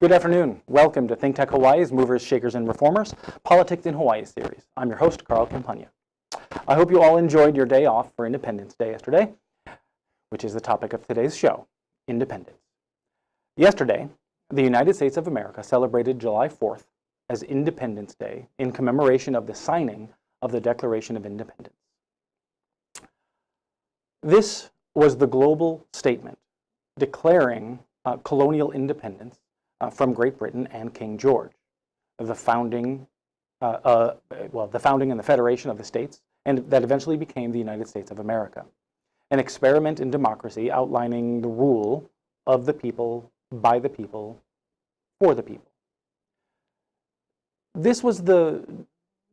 Good afternoon. Welcome to ThinkTech Hawaii's Movers, Shakers, and Reformers, Politics in Hawaii series. I'm your host, Carl Campagna. I hope you all enjoyed your day off for Independence Day yesterday, which is the topic of today's show, independence. Yesterday, the United States of America celebrated July 4th as Independence Day in commemoration of the signing of the Declaration of Independence. This was the global statement declaring colonial independence from Great Britain and King George, the founding and the Federation of the States, and that eventually became the United States of America, an experiment in democracy outlining the rule of the people, by the people, for the people. This was the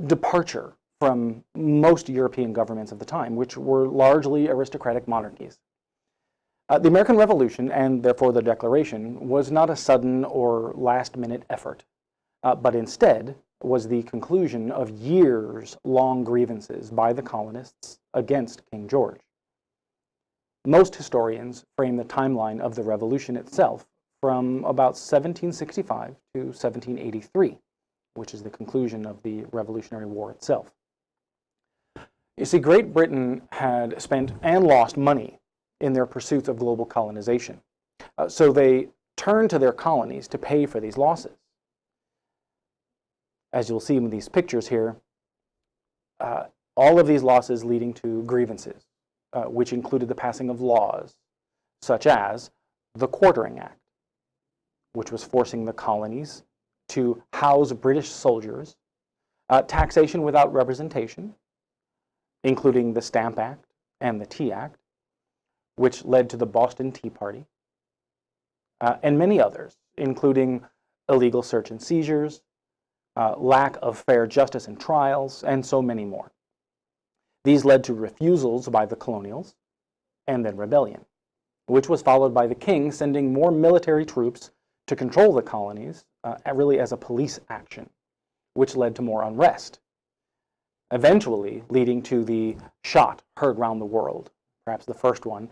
departure from most European governments of the time, which were largely aristocratic monarchies. The American Revolution, and therefore the Declaration, was not a sudden or last-minute effort, but instead was the conclusion of years-long grievances by the colonists against King George. Most historians frame the timeline of the Revolution itself from about 1765 to 1783, which is the conclusion of the Revolutionary War itself. You see, Great Britain had spent and lost money in their pursuits of global colonization. So they turned to their colonies to pay for these losses. As you'll see in these pictures here, all of these losses leading to grievances, which included the passing of laws, such as the Quartering Act, which was forcing the colonies to house British soldiers, taxation without representation, including the Stamp Act and the Tea Act, which led to the Boston Tea Party, and many others, including illegal search and seizures, lack of fair justice in trials, and so many more. These led to refusals by the colonials, and then rebellion, which was followed by the king sending more military troops to control the colonies, really as a police action, which led to more unrest, eventually leading to the shot heard round the world, perhaps the first one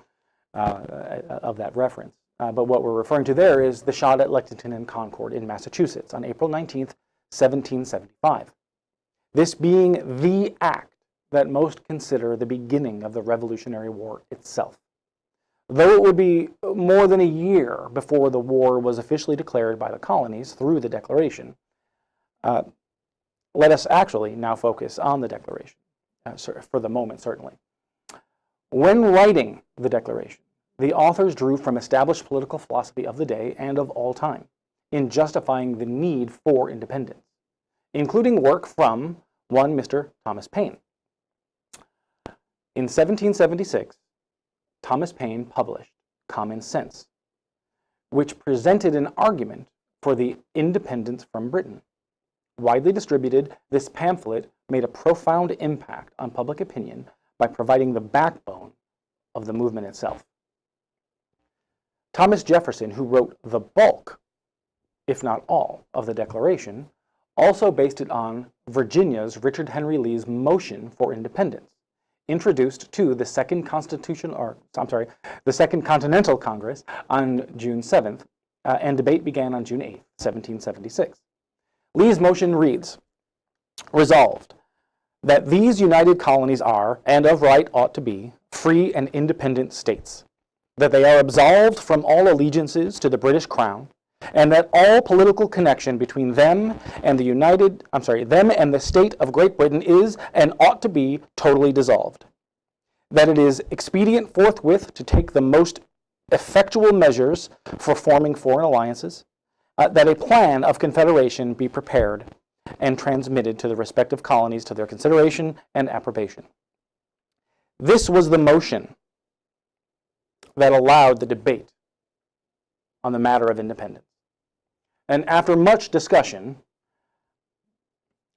of that reference. But what we're referring to there is the shot at Lexington and Concord in Massachusetts on April 19th, 1775. This being the act that most consider the beginning of the Revolutionary War itself. Though it would be more than a year before the war was officially declared by the colonies through the Declaration, let us actually now focus on the Declaration, for the moment certainly. When writing the Declaration, the authors drew from established political philosophy of the day and of all time in justifying the need for independence, including work from one Mr. Thomas Paine. In 1776, Thomas Paine published Common Sense, which presented an argument for the independence from Britain. Widely distributed, this pamphlet made a profound impact on public opinion by providing the backbone of the movement itself. Thomas Jefferson, who wrote the bulk, if not all, of the Declaration, also based it on Virginia's Richard Henry Lee's motion for independence, introduced to the Second Continental Congress on June 7th, and debate began on June 8th, 1776. Lee's motion reads, "Resolved, that these united colonies are, and of right ought to be, free and independent states, that they are absolved from all allegiances to the British Crown, and that all political connection between them and the state of Great Britain is and ought to be totally dissolved, that it is expedient forthwith to take the most effectual measures for forming foreign alliances, that a plan of confederation be prepared and transmitted to the respective colonies to their consideration and approbation." This was the motion that allowed the debate on the matter of independence. And after much discussion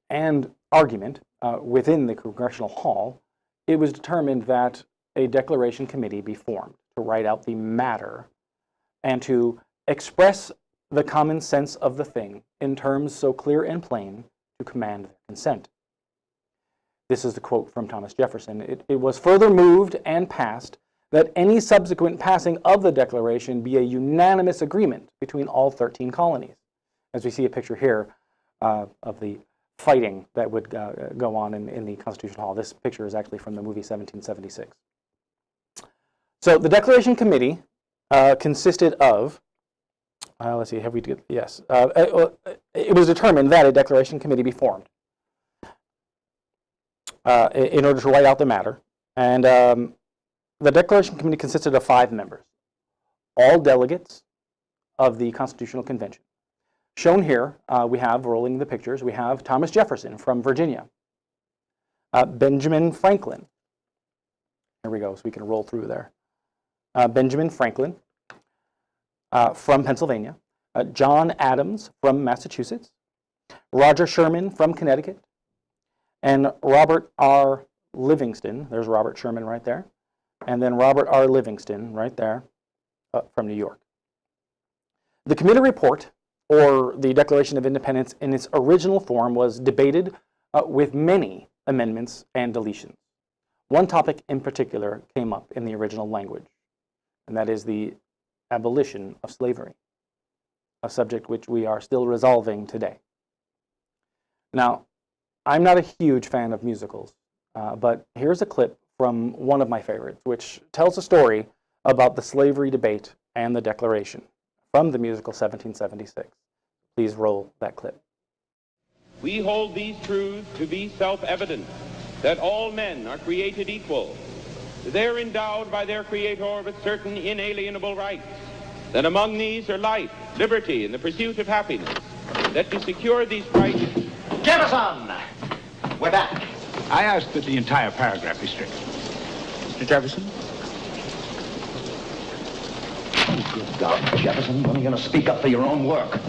and argument within the Congressional Hall, it was determined that a declaration committee be formed to write out the matter and to express the common sense of the thing in terms so clear and plain to command their consent. This is the quote from Thomas Jefferson. It was further moved and passed that any subsequent passing of the Declaration be a unanimous agreement between all 13 colonies, as we see a picture here of the fighting that would go on in the Constitution Hall. This picture is actually from the movie 1776. So the Declaration Committee consisted of, let's see, have we, yes, it was determined that a Declaration Committee be formed in order to write out the matter. And the Declaration Committee consisted of 5 members, all delegates of the Constitutional Convention. Shown here, we have, rolling the pictures, we have Thomas Jefferson from Virginia, Benjamin Franklin. Here we go, so we can roll through there. Benjamin Franklin from Pennsylvania, John Adams from Massachusetts, Roger Sherman from Connecticut, and Robert R. Livingston. There's Robert Sherman right there. And then Robert R. Livingston right there from New York. The committee report, or the Declaration of Independence in its original form, was debated with many amendments and deletions. One topic in particular came up in the original language, and that is the abolition of slavery, a subject which we are still resolving today. Now, I'm not a huge fan of musicals, but here's a clip from one of my favorites, which tells a story about the slavery debate and the Declaration from the musical 1776. Please roll that clip. We hold these truths to be self-evident, that all men are created equal. They're endowed by their Creator with certain inalienable rights, that among these are life, liberty, and the pursuit of happiness, that to secure these rights... Jefferson! We're back. I ask that the entire paragraph be stricken. Mr. Jefferson? Oh, good God, Jefferson, when are you going to speak up for your own work?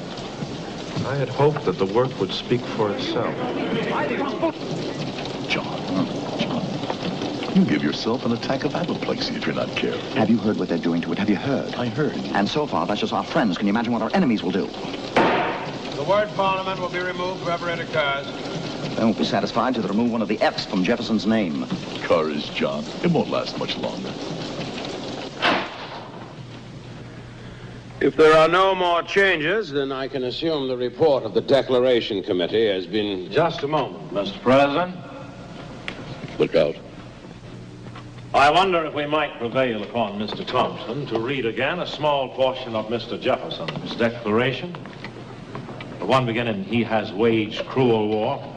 I had hoped that the work would speak for itself. John, you give yourself an attack of apoplexy if you're not careful. Have you heard what they're doing to it? Have you heard? I heard. And so far, that's just our friends. Can you imagine what our enemies will do? The word Parliament will be removed wherever it occurs. They won't be satisfied till they remove one of the F's from Jefferson's name. Courage, John. It won't last much longer. If there are no more changes, then I can assume the report of the Declaration Committee has been... Just a moment, Mr. President. Look out. I wonder if we might prevail upon Mr. Thompson to read again a small portion of Mr. Jefferson's declaration. The one beginning, he has waged cruel war.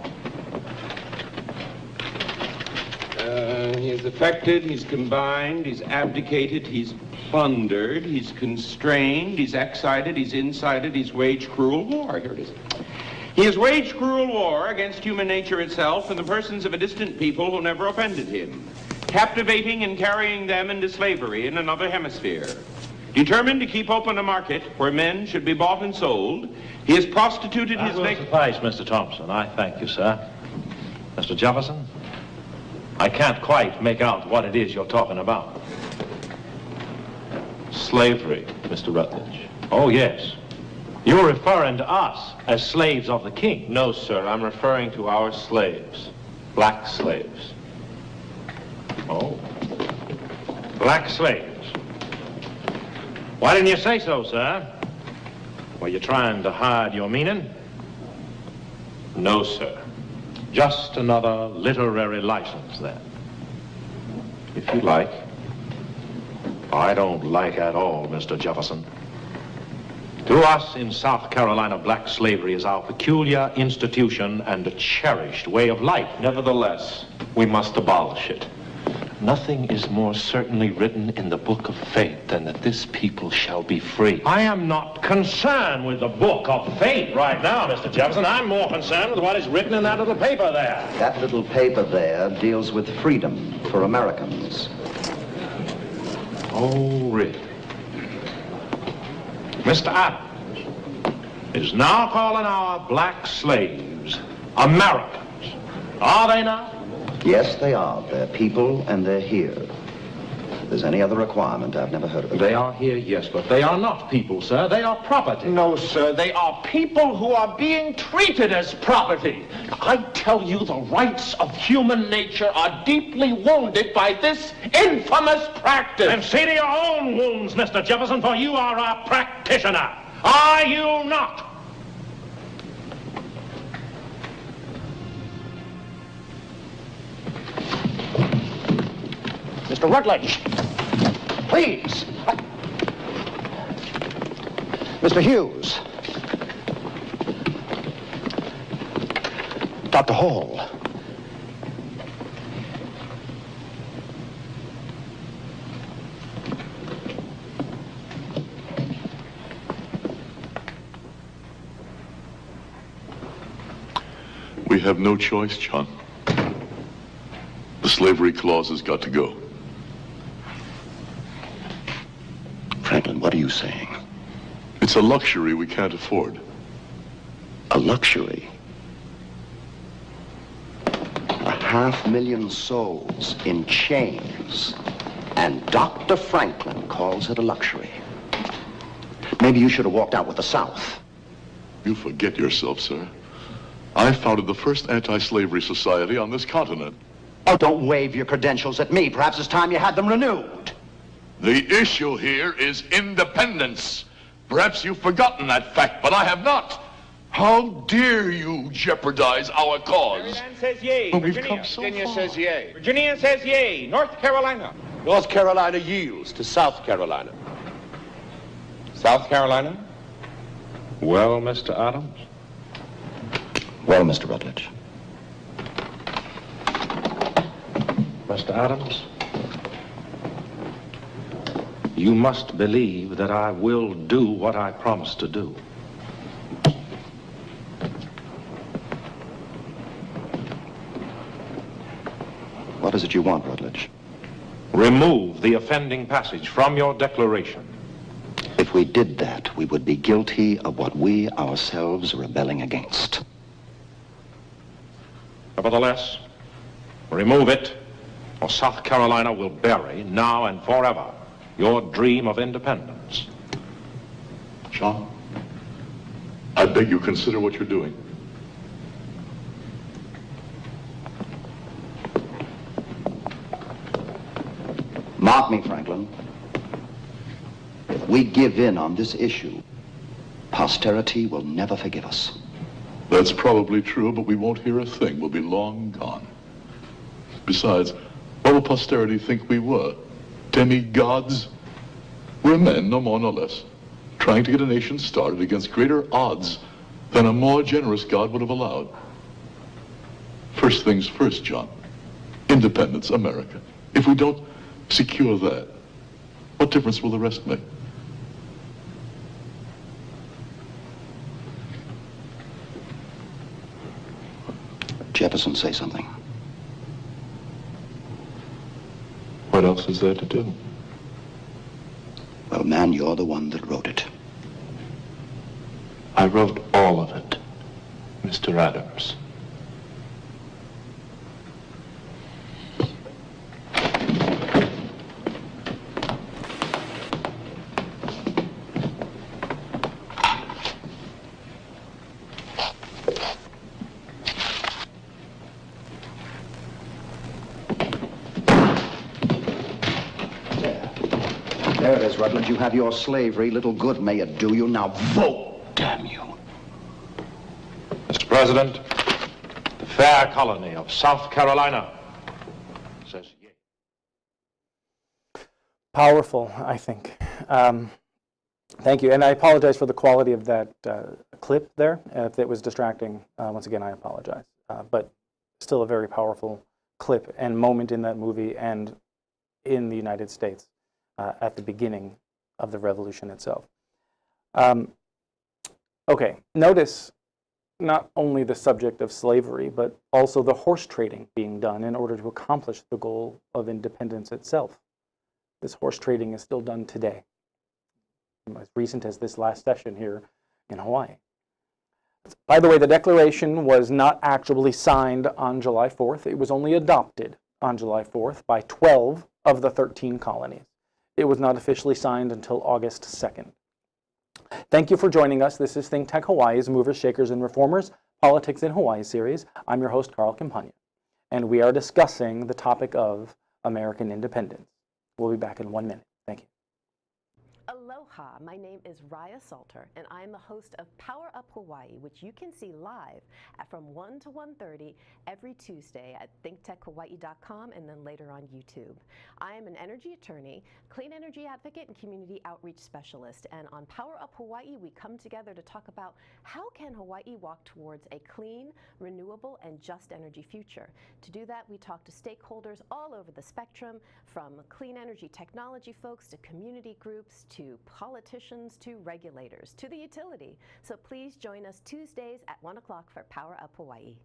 He's affected, he's combined, he's abdicated, he's plundered, he's constrained, he's excited, he's incited, he's waged cruel war. Here it is. He has waged cruel war against human nature itself and the persons of a distant people who never offended him, captivating and carrying them into slavery in another hemisphere. Determined to keep open a market where men should be bought and sold, he has prostituted his... That will suffice, Mr. Thompson. I thank you, sir. Mr. Jefferson, I can't quite make out what it is you're talking about. Slavery, Mr. Rutledge. Oh, yes. You're referring to us as slaves of the king. No, sir. I'm referring to our slaves. Black slaves. Oh. Black slaves. Why didn't you say so, sir? Were you trying to hide your meaning? No, sir. Just another literary license, then. If you like. I don't like at all, Mr. Jefferson. To us in South Carolina, black slavery is our peculiar institution and a cherished way of life. Nevertheless, we must abolish it. Nothing is more certainly written in the book of fate than that this people shall be free. I am not concerned with the book of fate right now, Mr. Jefferson. I'm more concerned with what is written in that little paper there. That little paper there deals with freedom for Americans. Oh, really? Mr. Adams is now calling our black slaves Americans. Are they not? Yes, they are. They're people and they're here. If there's any other requirement, I've never heard of it. They are here, yes, but they are not people, sir. They are property. No, sir. They are people who are being treated as property. I tell you, the rights of human nature are deeply wounded by this infamous practice. And see to your own wounds, Mr. Jefferson, for you are a practitioner. Are you not? Mr. Rutledge, please. Mr. Hughes. Dr. Hall. We have no choice, John. The slavery clause has got to go. Franklin, what are you saying? It's a luxury we can't afford. A luxury? 500,000 souls in chains, and Dr. Franklin calls it a luxury. Maybe you should have walked out with the South. You forget yourself, sir. I founded the first anti-slavery society on this continent. Oh, don't wave your credentials at me. Perhaps it's time you had them renewed. The issue here is independence. Perhaps you've forgotten that fact, but I have not. How dare you jeopardize our cause? Maryland says yay. But we've Virginia. come so Virginia far. says yay. Virginia says yay. North Carolina. North Carolina yields to South Carolina. South Carolina? Well, Mr. Adams? Well, Mr. Rutledge. Mr. Adams, you must believe that I will do what I promised to do. What is it you want, Rutledge? Remove the offending passage from your declaration. If we did that, we would be guilty of what we ourselves are rebelling against. Nevertheless, remove it, or South Carolina will bury, now and forever, your dream of independence. John, I beg you consider what you're doing. Mark me, Franklin. If we give in on this issue, posterity will never forgive us. That's probably true, but we won't hear a thing. We'll be long gone. Besides, what will posterity think we were? Demigods? We're men, no more, no less, trying to get a nation started against greater odds than a more generous God would have allowed. First things first, John. Independence, America. If we don't secure that, what difference will the rest make? Jefferson, say something. What else is there to do? Well, man, you're the one that wrote it. I wrote all of it, Mr. Adams. There it is, Rutledge. You have your slavery. Little good may it do you. Now vote, damn you. Mr. President, the fair colony of South Carolina says yea. Powerful, I think. Thank you, and I apologize for the quality of that clip there. If it was distracting, once again, I apologize. But still a very powerful clip and moment in that movie and in the United States at the beginning of the revolution itself. Okay, notice not only the subject of slavery, but also the horse trading being done in order to accomplish the goal of independence itself. This horse trading is still done today, as recent as this last session here in Hawaii. By the way, the Declaration was not actually signed on July 4th. It was only adopted on July 4th by 12 of the 13 colonies. It was not officially signed until August 2nd. Thank you for joining us. This is ThinkTech Hawaii's Movers, Shakers, and Reformers, Politics in Hawaii series. I'm your host, Carl Campagna, and we are discussing the topic of American independence. We'll be back in 1 minute. Thank you. Aloha, my name is Raya Salter, and I am the host of Power Up Hawaii, which you can see live from 1 to 1:30 every Tuesday at ThinkTechHawaii.com and then later on YouTube. I am an energy attorney, clean energy advocate, and community outreach specialist, and on Power Up Hawaii, we come together to talk about how can Hawaii walk towards a clean, renewable, and just energy future. To do that, we talk to stakeholders all over the spectrum, from clean energy technology folks to community groups to politicians to regulators to the utility. So please join us Tuesdays at 1 o'clock for Power Up Hawaii.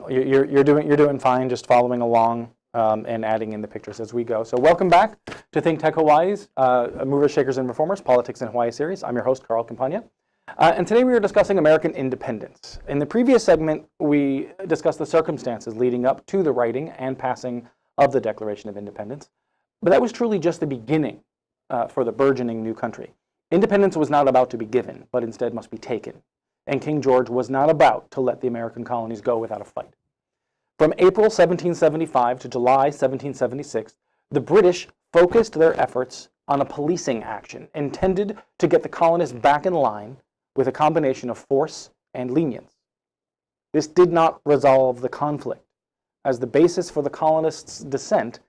You're doing fine, just following along and adding in the pictures as we go. So welcome back to ThinkTech Hawaii's Movers, Shakers, and Reformers Politics in Hawaii series. I'm your host, Carl Campagna. And today we are discussing American independence. In the previous segment, we discussed the circumstances leading up to the writing and passing of the Declaration of Independence. But that was truly just the beginning for the burgeoning new country. Independence was not about to be given, but instead must be taken. And King George was not about to let the American colonies go without a fight. From April 1775 to July 1776, the British focused their efforts on a policing action intended to get the colonists back in line with a combination of force and lenience. This did not resolve the conflict, as the basis for the colonists' descent,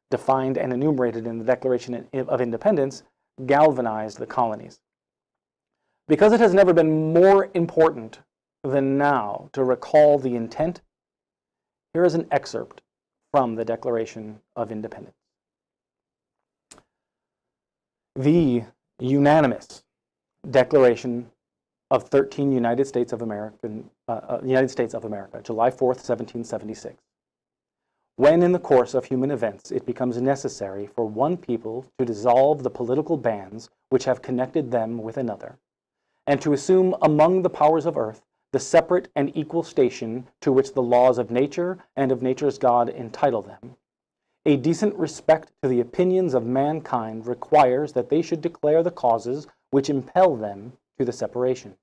defined and enumerated in the Declaration of Independence, galvanized the colonies. Because it has never been more important than now to recall the intent, here is an excerpt from the Declaration of Independence. The unanimous Declaration of 13 United States of America, July 4th, 1776. When in the course of human events it becomes necessary for one people to dissolve the political bands which have connected them with another, and to assume among the powers of earth the separate and equal station to which the laws of nature and of nature's God entitle them, a decent respect to the opinions of mankind requires that they should declare the causes which impel them to the separation.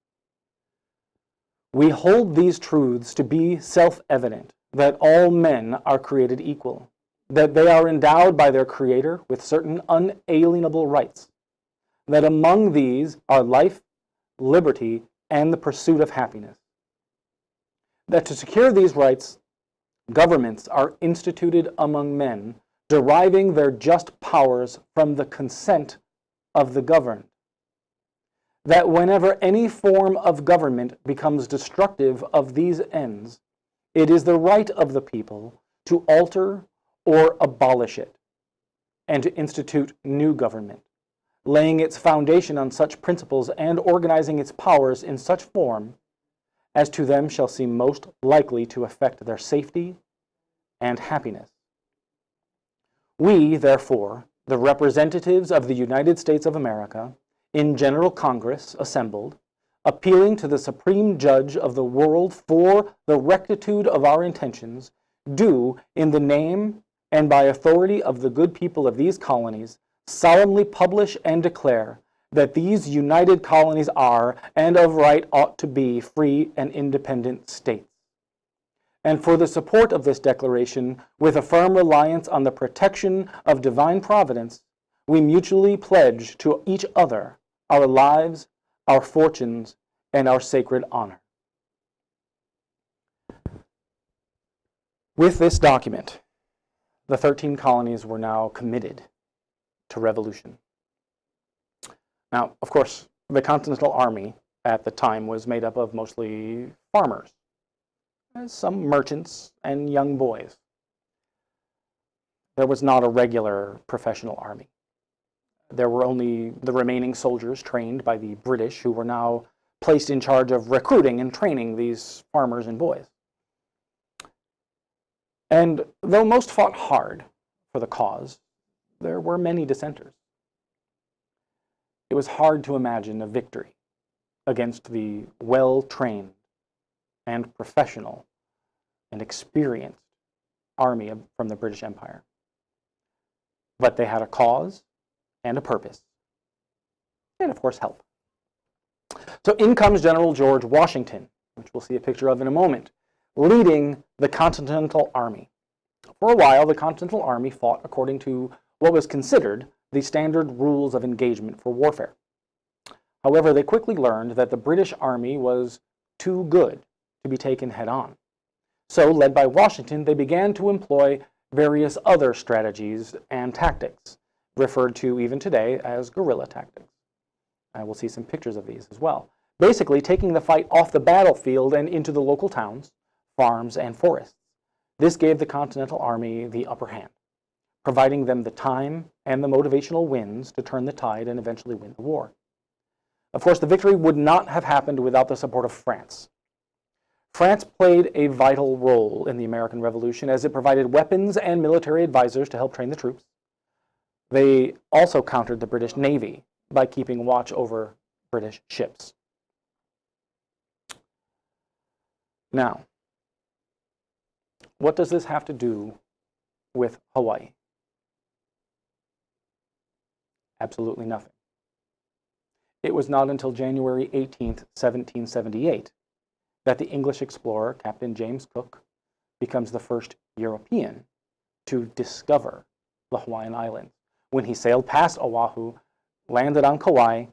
We hold these truths to be self-evident, that all men are created equal, that they are endowed by their Creator with certain unalienable rights, that among these are life, liberty, and the pursuit of happiness. That to secure these rights, governments are instituted among men, deriving their just powers from the consent of the governed. That whenever any form of government becomes destructive of these ends, it is the right of the people to alter or abolish it, and to institute new government, laying its foundation on such principles and organizing its powers in such form as to them shall seem most likely to affect their safety and happiness. We, therefore, the representatives of the United States of America, in General Congress assembled, appealing to the Supreme Judge of the world for the rectitude of our intentions, do, in the name and by authority of the good people of these colonies, solemnly publish and declare that these united colonies are, and of right ought to be, free and independent states. And for the support of this declaration, with a firm reliance on the protection of divine providence, we mutually pledge to each other our lives, our fortunes, and our sacred honor. With this document, the 13 colonies were now committed to revolution. Now, of course, the Continental Army at the time was made up of mostly farmers, some merchants, and young boys. There was not a regular professional army. There were only the remaining soldiers trained by the British, who were now placed in charge of recruiting and training these farmers and boys. And though most fought hard for the cause, there were many dissenters. it was hard to imagine a victory against the well-trained and professional and experienced army from the British Empire. But they had a cause and a purpose, and of course help. So in comes General George Washington, which we'll see a picture of in a moment, leading the Continental Army. For a while, the Continental Army fought according to what was considered the standard rules of engagement for warfare. However, they quickly learned that the British Army was too good to be taken head-on. So, led by Washington, they began to employ various other strategies and tactics, referred to even today as guerrilla tactics. I will see some pictures of these as well. Basically, taking the fight off the battlefield and into the local towns, farms, and forests. This gave the Continental Army the upper hand, providing them the time and the motivational winds to turn the tide and eventually win the war. Of course, the victory would not have happened without the support of France. France played a vital role in the American Revolution as it provided weapons and military advisors to help train the troops. They also countered the British Navy by keeping watch over British ships. Now, what does this have to do with Hawaii? Absolutely nothing. It was not until January 18th, 1778, that the English explorer, Captain James Cook, becomes the first European to discover the Hawaiian Islands, when he sailed past Oahu, landed on Kauai,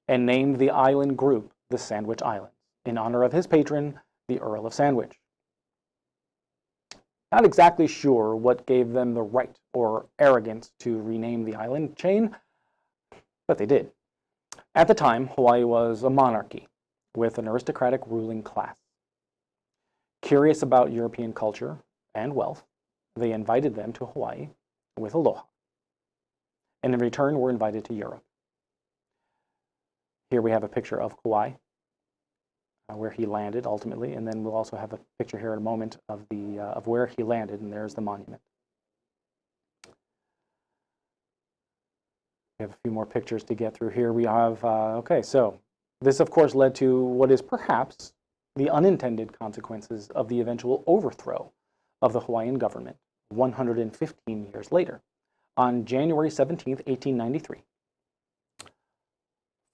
and named the island group the Sandwich Islands, in honor of his patron, the Earl of Sandwich. Not exactly sure what gave them the right or arrogance to rename the island chain, but they did. At the time, Hawaii was a monarchy with an aristocratic ruling class. Curious about European culture and wealth, they invited them to Hawaii with aloha, and in return were invited to Europe. Here we have a picture of Kauai, where he landed ultimately, and then we'll also have a picture here in a moment of where he landed, and there's the monument. We have a few more pictures to get through here. We have, okay, so this of course led to what is perhaps the unintended consequences of the eventual overthrow of the Hawaiian government 115 years later, on January 17th, 1893,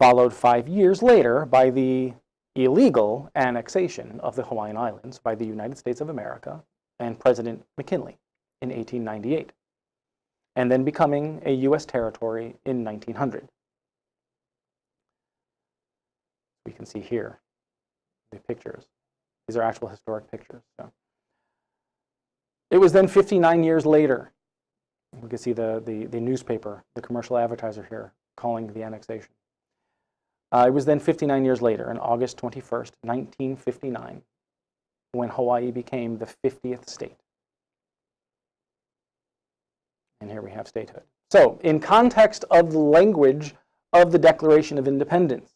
followed 5 years later by the illegal annexation of the Hawaiian Islands by the United States of America and President McKinley in 1898, and then becoming a U.S. territory in 1900. We can see here the pictures. These are actual historic pictures. So. It was then 59 years later. We can see the newspaper, the commercial advertiser here, calling the annexation. It was then 59 years later, on August 21st, 1959, when Hawaii became the 50th state. And here we have statehood. So, in context of the language of the Declaration of Independence,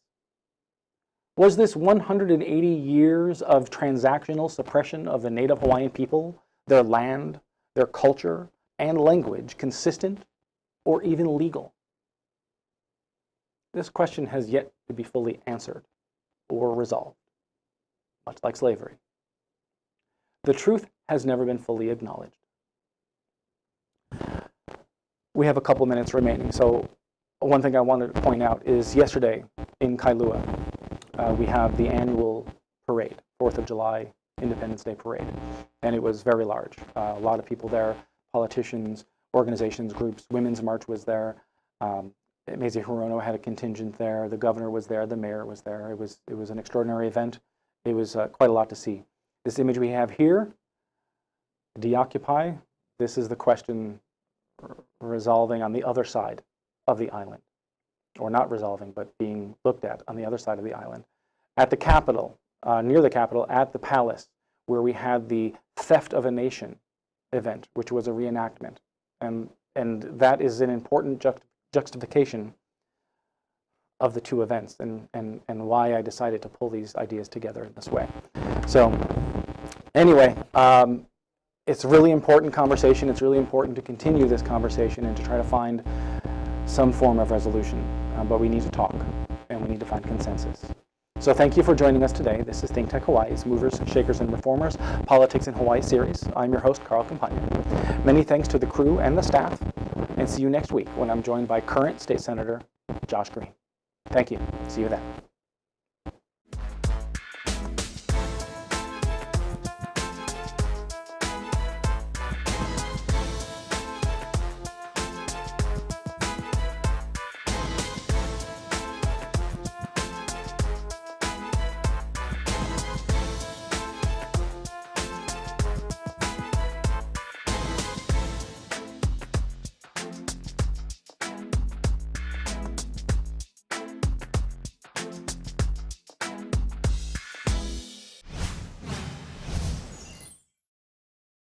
was this 180 years of transactional suppression of the native Hawaiian people, their land, their culture, and language consistent or even legal? This question has yet to be fully answered or resolved, much like slavery. The truth has never been fully acknowledged. We have a couple minutes remaining, so one thing I wanted to point out is yesterday in Kailua, we have the annual parade, 4th of July Independence Day parade, and it was very large. A lot of people there, politicians, organizations, groups. Women's March was there. Mazie Hirono had a contingent there. The governor was there. The mayor was there. It was an extraordinary event. It was quite a lot to see. This image we have here, deoccupy. This is the question resolving on the other side of the island, or not resolving, but being looked at on the other side of the island. At the Capitol, near the Capitol, at the Palace, where we had the Theft of a Nation event, which was a reenactment, and that is an important juxtaposition of the two events, and why I decided to pull these ideas together in this way. So anyway, it's a really important conversation. It's really important to continue this conversation and to try to find some form of resolution, but we need to talk, and we need to find consensus. So thank you for joining us today. This is ThinkTech Hawaii's Movers, Shakers, and Reformers Politics in Hawaii series. I'm your host, Carl Campagna. Many thanks to the crew and the staff, and see you next week when I'm joined by current State Senator Josh Green. Thank you. See you then.